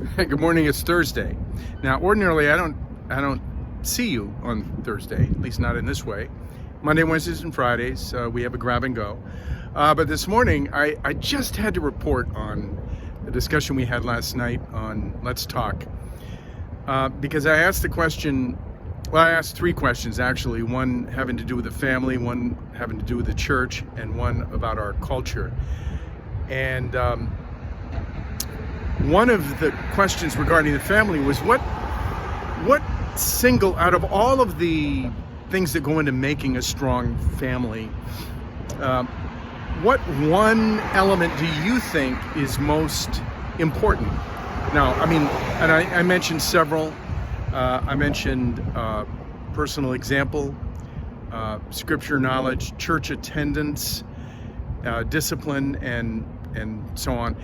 Good morning. It's Thursday. Now, ordinarily, I don't see you on Thursday, at least not in this way. Monday, Wednesdays, and Fridays, we have a grab and go. But this morning, I just had to report on the discussion we had last night on Let's Talk. Because I asked the question, well, I asked three questions actually, one having to do with the family, one having to do with the church, and one about our culture. And one of the questions regarding the family was what single, out of all of the things that go into making a strong family, what one element do you think is most important? Now, I mean, and I mentioned several. I mentioned personal example, scripture knowledge, church attendance, discipline, and so on.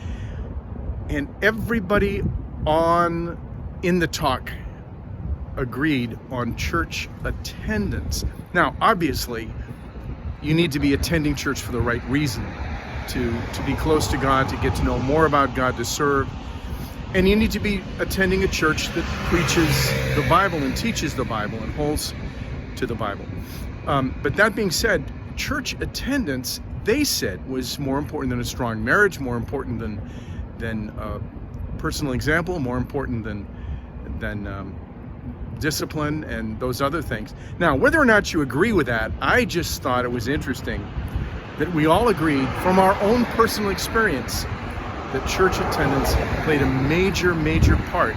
And everybody in the talk agreed on church attendance. Now, obviously, you need to be attending church for the right reason, to be close to God, to get to know more about God, to serve. And you need to be attending a church that preaches the Bible and teaches the Bible and holds to the Bible. But that being said, church attendance, they said, was more important than a strong marriage, more important than personal example, more important than discipline and those other things. Now, whether or not you agree with that, I just thought it was interesting that we all agreed from our own personal experience that church attendance played a major part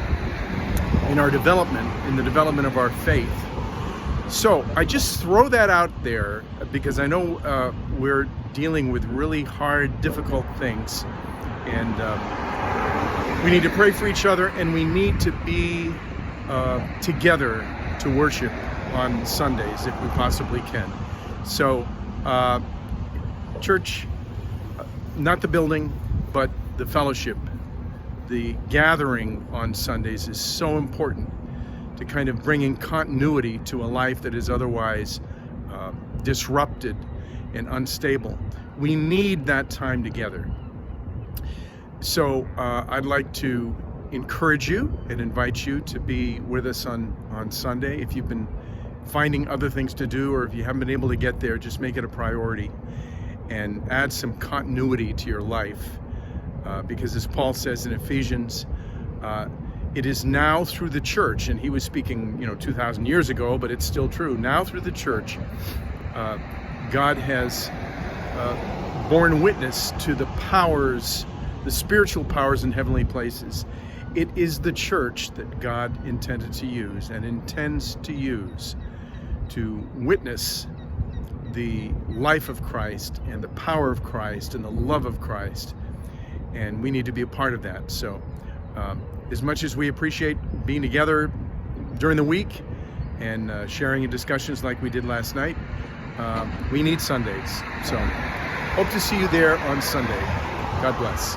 in our development, in the development of our faith. So I just throw that out there because I know we're dealing with really hard, difficult things. And we need to pray for each other, and we need to be together to worship on Sundays if we possibly can. So, church, not the building, but the fellowship, the gathering on Sundays is so important to kind of bringing continuity to a life that is otherwise disrupted and unstable. We need that time together. So I'd like to encourage you and invite you to be with us on Sunday. If you've been finding other things to do, or if you haven't been able to get there, just make it a priority and add some continuity to your life. Because as Paul says in Ephesians, it is now through the church, and he was speaking 2,000 years ago, but it's still true. Now through the church, God has borne witness to the powers, the spiritual powers in heavenly places. It is the church that God intended to use and intends to use to witness the life of Christ and the power of Christ and the love of Christ. And we need to be a part of that. So as much as we appreciate being together during the week and sharing in discussions like we did last night, we need Sundays. So hope to see you there on Sunday. God bless.